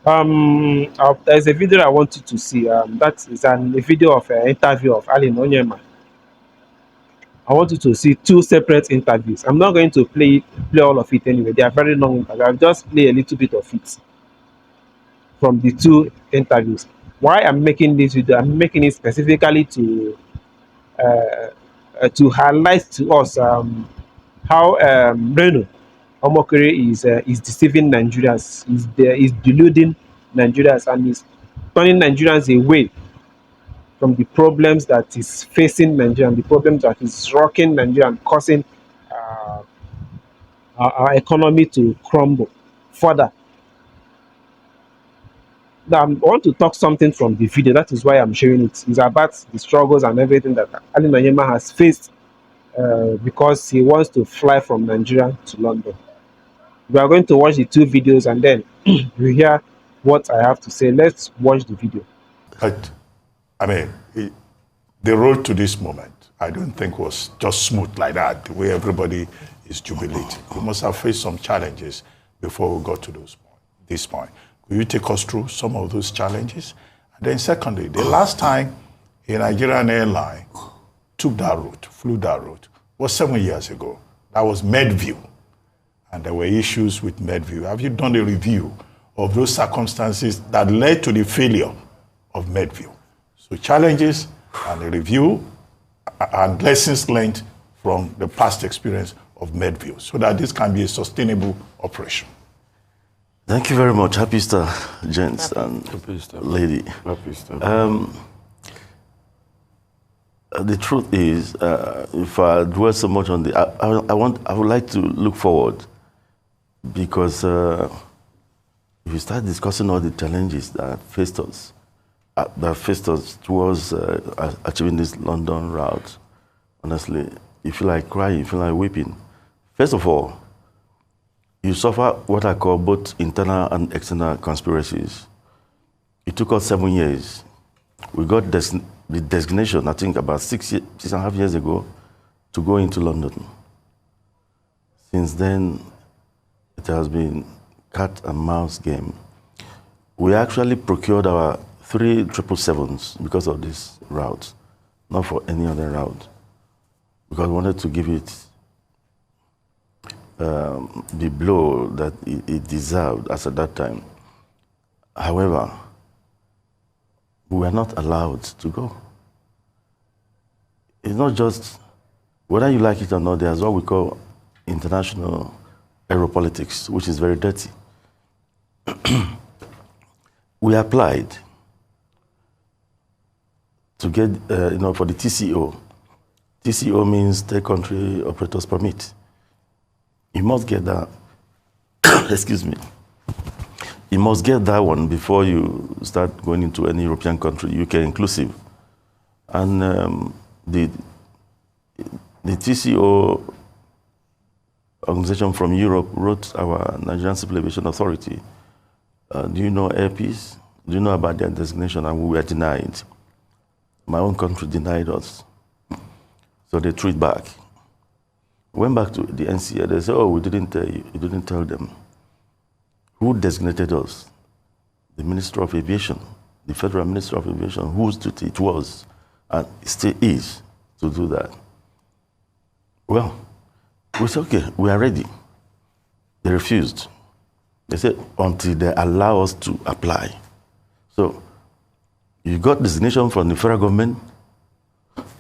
There's a video I want you to see. That is a video of an interview of Ali Onyema. I want you to see two separate interviews. I'm not going to play all of it anyway. They are very long interviews. I'll just play a little bit of it from the two interviews. Why I'm making this video? I'm making it specifically to highlight to us how Reno omokiri is deceiving Nigerians, is deluding Nigerians, and is turning Nigerians away from the problems that is facing Nigeria, and the problems that is rocking Nigeria and causing uh, our economy to crumble further. Now, I want to talk something from the video. That is why I'm sharing it. It's about the struggles and everything that Ali Nanyema has faced because he wants to fly from Nigeria to London. We are going to watch the two videos and then you hear what I have to say. Let's watch the video. But, I mean, the road to this moment, I don't think was just smooth like that, the way everybody is jubilating. We must have faced some challenges before we got to this point. Will you take us through some of those challenges? And then secondly, the last time a Nigerian airline took that route, flew that route, was 7 years ago. That was Medview. And there were issues with Medview. Have you done a review of those circumstances that led to the failure of Medview? So challenges and a review and lessons learned from the past experience of Medview so that this can be a sustainable operation. Thank you very much. Happy Easter, gents and lady. Happy Easter. The truth is, if I dwell so much on the, I would like to look forward, because if you start discussing all the challenges that faced us towards achieving this London route, honestly, you feel like crying, you feel like weeping. First of all, you suffer what I call both internal and external conspiracies. It took us 7 years. We got the designation, I think, about 6.5 years ago, to go into London. Since then, it has been cat and mouse game. We actually procured our 3 777s because of this route, not for any other route, because we wanted to give it the blow that it deserved as at that time. However, we were not allowed to go. It's not just, whether you like it or not, there's what we call international aeropolitics, which is very dirty. We applied to get, for the TCO. TCO means Third Country Operators Permit. You must get that, excuse me, you must get that one before you start going into any European country, UK inclusive. And the TCO organization from Europe wrote our Nigerian Civil Aviation Authority, do you know Airpeace? Do you know about their designation? And we were denied. My own country denied us. So they threw it back. Went back to the NCA, they said, oh, we didn't tell you. You didn't tell them. Who designated us? The Minister of Aviation, the Federal Minister of Aviation, whose duty it was, and still is, to do that. Well, we said, okay, we are ready. They refused. They said, until they allow us to apply. So, you got designation from the federal government,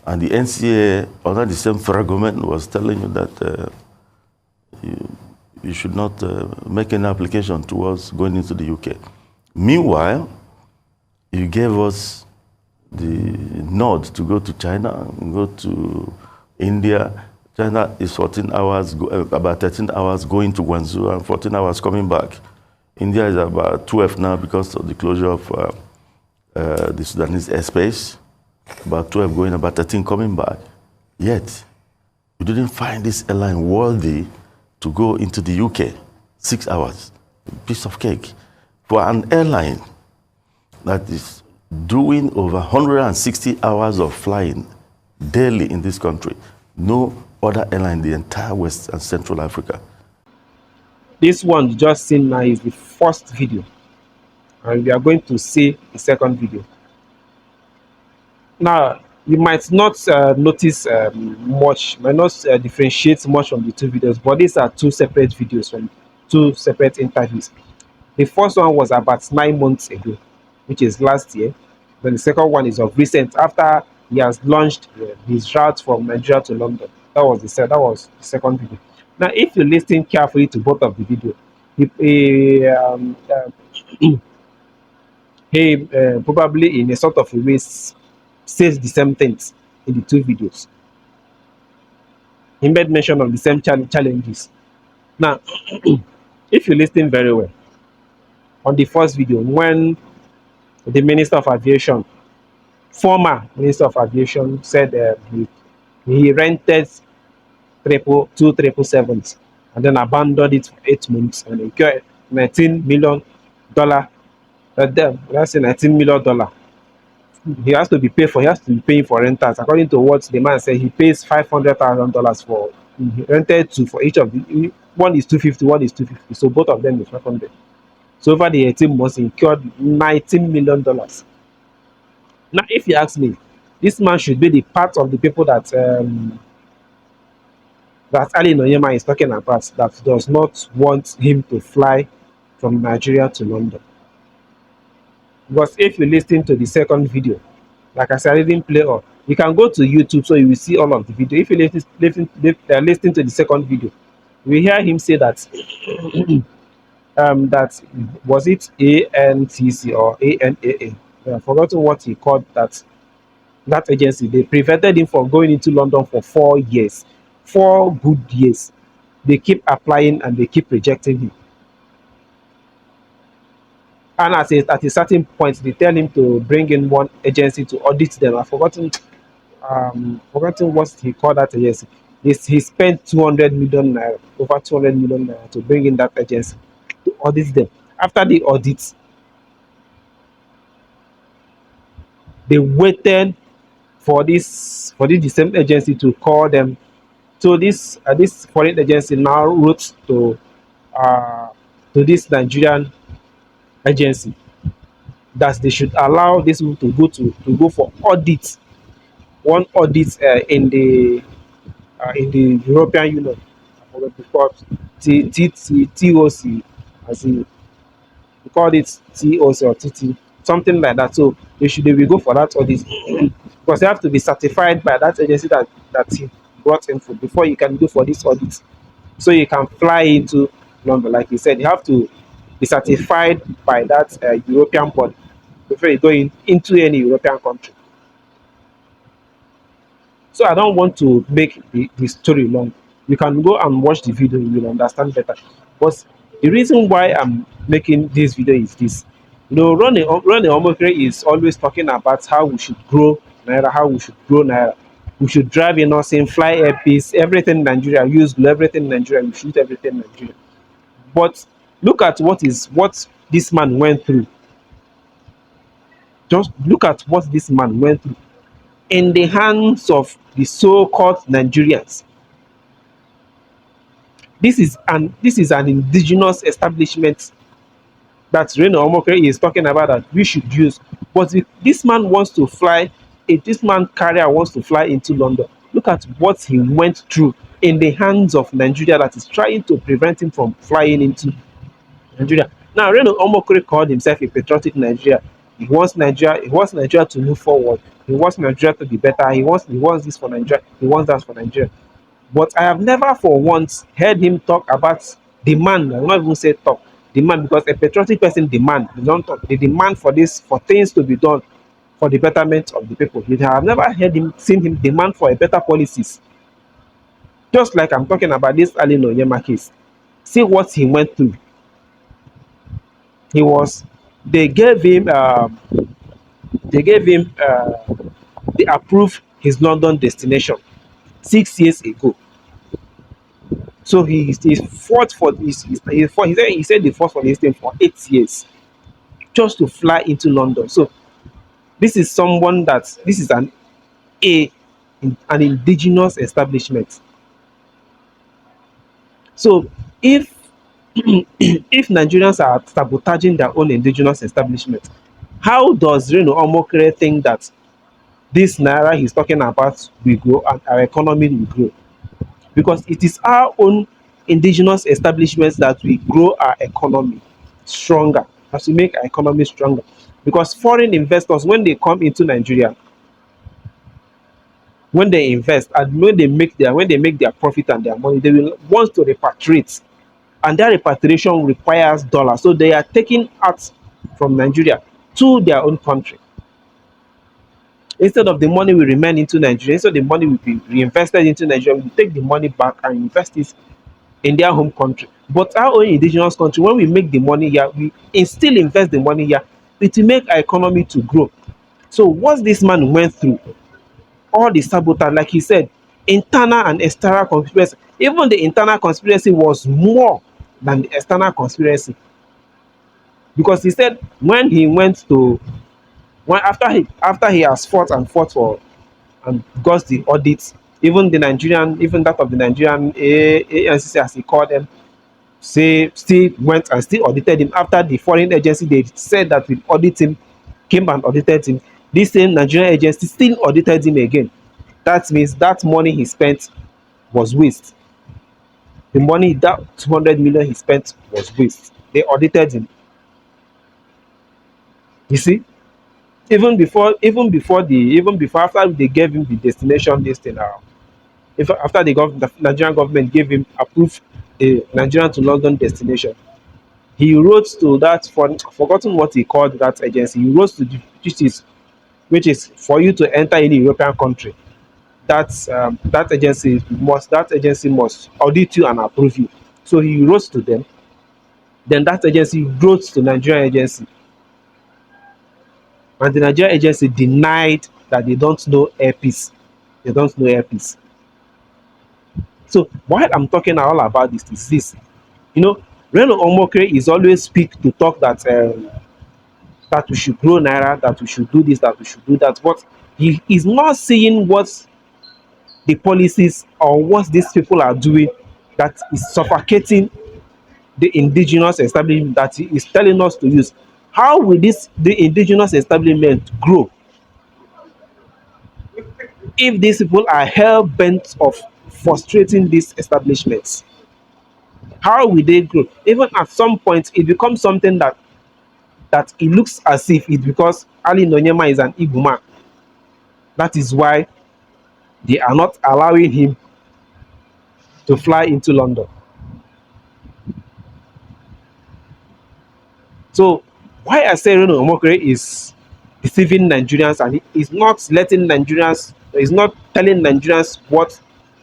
and the NCA, under the same federal government, was telling you that you should not make any application towards going into the UK. Meanwhile, you gave us the nod to go to China, go to India. China is 14 hours, about 13 hours going to Guangzhou and 14 hours coming back. India is about 12 now because of the closure of the Sudanese airspace. About 12 going, about 13 coming back. Yet, you didn't find this airline worthy to go into the UK, 6 hours, piece of cake. For an airline that is doing over 160 hours of flying daily in this country, no other airline in the entire West and Central Africa. This one you just seen now is the first video. and we are going to see the second video. Now, you might not notice much, might not differentiate much from the two videos, but these are two separate videos from two separate interviews. The first one was about 9 months ago, which is last year. Then the second one is of recent, after he has launched his route from Nigeria to London. That was the second video. Now, if you listen carefully to both of the video, he probably in a sort of a way says the same things in the two videos. He made mention of the same challenges. Now, if you listen very well, on the first video, when the Minister of Aviation, former Minister of Aviation, said he rented two 777s and then abandoned it for 8 months and incurred $19 million. That's a $19 million. He has to be paid for. He has to be paying for rentals. According to what the man said, he pays $500,000 for. He rented two for each of the. One is 250, one is 250. So both of them is 500. So over the 18 months, he incurred $19 million. Now, if you ask me, this man should be the part of the people that Ali Noyema is talking about, that does not want him to fly from Nigeria to London. Because if you listen to the second video, like I said, I didn't play all. You can go to YouTube, so you will see all of the video. If you listen to the second video, we hear him say that that was it ANTC or ANAA. I've forgotten what he called that agency. They prevented him from going into London for 4 years, 4 good years. They keep applying and they keep rejecting him. And at a certain point, they tell him to bring in one agency to audit them. I've forgotten what he called that agency. He spent 200 million naira, over 200 million naira, to bring in that agency to audit them. After the audit, they waited for this the same agency to call them. So this foreign agency now wrote uh, to this Nigerian agency that they should allow this people to go for audit, one audit in the European Union. I forgot the called TOC, as in we called it TOC or TT, something like that. So they will go for that audit because they have to be certified by that agency that he brought in for before you can go for this audit. So you can fly into London, like you said, you have to be certified by that European body before you go into any European country. So I don't want to make the story long. You can go and watch the video, you will understand better. But the reason why I'm making this video is this. Ronnie Omokiri is always talking about how we should grow Naira, how we should grow Naira. We should drive in nothing, fly airpiece, everything in Nigeria, use glue, everything in Nigeria, we shoot everything in Nigeria. But look at what this man went through. Just look at what this man went through in the hands of the so-called Nigerians. This is an indigenous establishment that Reno Omokri is talking about that we should use. But if this man wants to fly, if this man carrier wants to fly into London, look at what he went through in the hands of Nigeria that is trying to prevent him from flying into Nigeria. Now, Reno Omokri called himself a patriotic Nigeria. He wants Nigeria to move forward. He wants Nigeria to be better. He wants this for Nigeria. He wants that for Nigeria. But I have never for once heard him talk about demand. I will not even say talk. Demand, because a patriotic person demand. They don't talk. They demand for this, for things to be done for the betterment of the people. I have never seen him demand for a better policies. Just like I'm talking about this Ali Noyema case. See what he went through. He was they gave him they gave him they approved his London destination 6 years ago. So he fought for this. He said he fought for this thing for 8 years just to fly into London. So this is a an indigenous establishment. So if if Nigerians are sabotaging their own indigenous establishment, how does Reno Omokere think that this naira he's talking about will grow and our economy will grow? Because it is our own indigenous establishments that will grow our economy stronger, as we make our economy stronger. Because foreign investors, when they come into Nigeria, when they invest and when they make their profit and their money, they will want to repatriate, and that repatriation requires dollars. So they are taking out from Nigeria to their own country. Instead of the money will remain into Nigeria, instead of the money will be reinvested into Nigeria, we take the money back and invest it in their home country. But our own indigenous country, when we make the money here, we still invest the money here. It will make our economy to grow. So what this man went through, all the sabotage, like he said, internal and external conspiracy. Even the internal conspiracy was more than the external conspiracy, because he said when he went to when after he has fought and fought for and got the audits, even the Nigerian, even that of the Nigerian ANCC as he called them, say still went and still audited him after the foreign agency they said that will audit him came and audited him. This same Nigerian agency still audited him again. That means that money he spent was waste. The money, that 200 million he spent, was waste. They audited him. You see, even before after they gave him the destination this thing now, if after the Nigerian government gave him approved a Nigerian to London destination, he wrote to that for forgotten what he called that agency. He wrote to the, which is for you to enter any European country. That agency must audit you and approve you. So he wrote to them. Then that agency wrote to Nigerian agency, and the Nigerian agency denied that they don't know airpiece. They don't know airpiece. So while I'm talking all about this, is this, you know, Reno Omokre is always speak to talk that we should grow naira, that we should do this, that we should do that, but he is not seeing what the policies or what these people are doing that is suffocating the indigenous establishment that he is telling us to use. How will this the indigenous establishment grow if these people are hell bent of frustrating these establishments? How will they grow? Even at some point, it becomes something that it looks as if it's because Ali Nonyema is an Igbo man. That is why they are not allowing him to fly into London. So why I say Reno Omokre is deceiving Nigerians, and he is not letting Nigerians, is not telling Nigerians what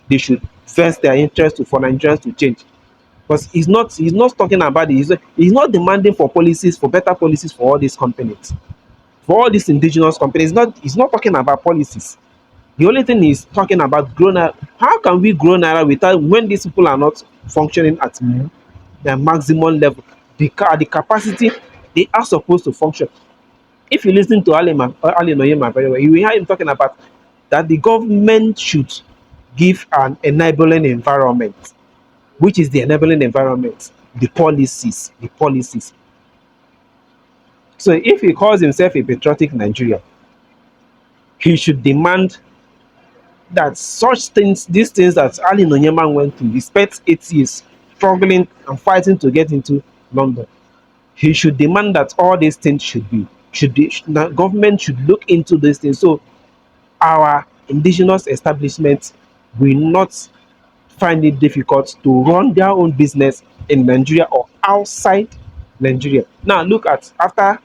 they should first their interest to, for Nigerians to change. Because he's not talking about it. He's not demanding for policies, for better policies for all these companies, for all these indigenous companies. He's not talking about policies. The only thing he's talking about grow naira. How can we grow naira without, when these people are not functioning at their maximum level, the capacity they are supposed to function? If you listen to Ali Noyema very well, you will hear him talking about that the government should give an enabling environment. Which is the enabling environment? The policies. The policies. So if he calls himself a patriotic Nigerian, he should demand that such things, these things that Ali Nonyema went through, he spent 8 years struggling and fighting to get into London. He should demand that all these things the government should look into these things, so our indigenous establishments will not find it difficult to run their own business in Nigeria or outside Nigeria. Now look at after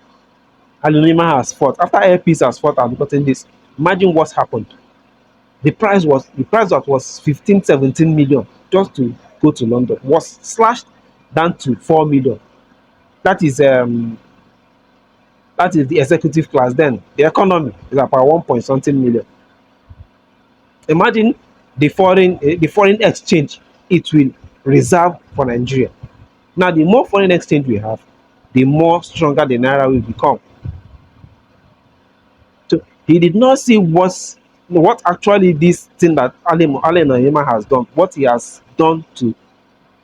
Alunima has fought, after Airpeace has fought and gotten this, imagine what happened. The price that was 15, 17 million just to go to London was slashed down to 4 million. That is the executive class. Then the economy is about 1 point something million. Imagine the foreign exchange it will reserve for Nigeria. Now the more foreign exchange we have, the more stronger the naira will become. So he did not see what actually this thing that Ale Nahima has done, what he has done to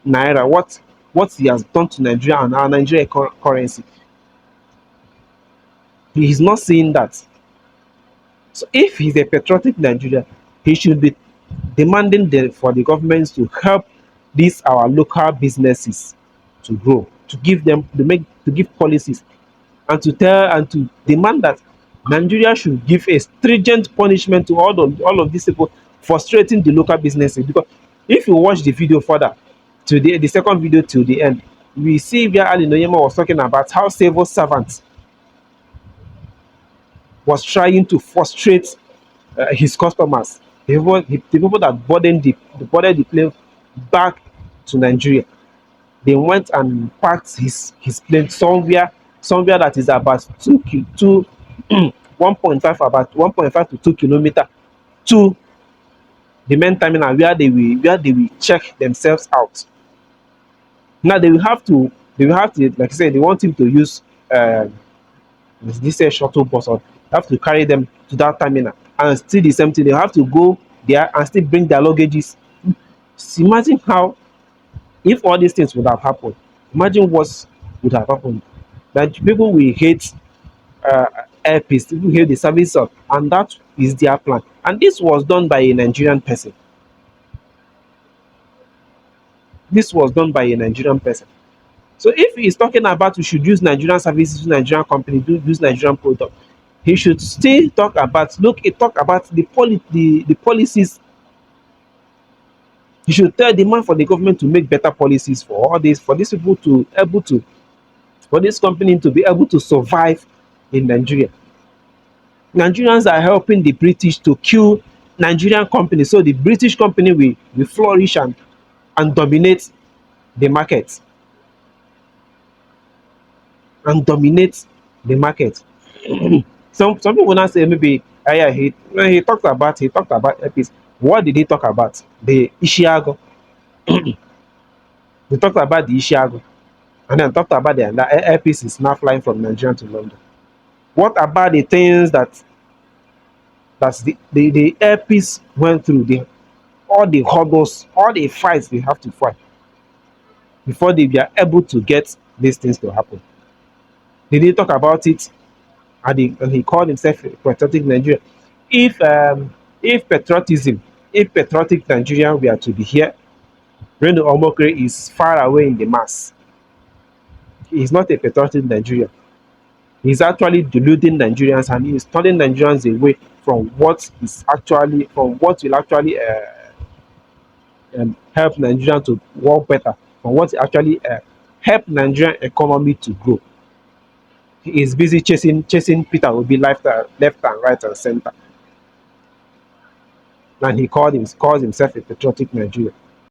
naira, what what he has done to Nigeria and our Nigeria currency. He is not seeing that. So if he's a patriotic Nigeria, he should be demanding for the governments to help these our local businesses to grow, to give them to give policies, and to tell and to demand that Nigeria should give a stringent punishment to all of these people frustrating the local businesses. Because if you watch the video further, to the second video till the end, we see where Ali Noyema was talking about how civil servants was trying to frustrate his customers, the people that boarded the plane back to Nigeria. They went and parked his plane somewhere that is about 1.5 about 1.5 to 2 kilometers to the main terminal where they will check themselves out. Now they will have to, like I said, they want him to use this shuttle bus, or have to carry them to that terminal, and still the same thing, they have to go there and still bring their luggages. So imagine how, if all these things would have happened, imagine what would have happened. That people will hate uh, airpeace, people hate the service of, and that is their plan. And this was done by a Nigerian person. This was done by a Nigerian person. So if he's talking about we should use Nigerian services, use Nigerian company, use Nigerian product, he should still talk about, look, he talk about the policies. He should tell the man for the government to make better policies for all this, for these people to able to, for this company to be able to survive in Nigeria. Nigerians are helping the British to kill Nigerian companies, so the British company will flourish and dominate the market, and dominate the market. Some people now say maybe yeah, when he talked about earpiece. What did he talk about? The Ishiago. He talked about the Ishiago, and then talked about the earpiece is now flying from Nigeria to London. What about the things that's the earpiece went through, the all the hurdles, all the fights they have to fight before they were able to get these things to happen? Did he talk about it? And he called himself a patriotic Nigerian. If if patriotism, if patriotic Nigerian were to be here, Reno Omokiri is far away in the mass. He is not a patriotic Nigerian. He's actually deluding Nigerians, and he is turning Nigerians away from what will actually help Nigeria to work better, from what will actually help Nigerian economy to grow. He is busy chasing Peter Obi left and right and center, and he calls himself a patriotic Nigerian.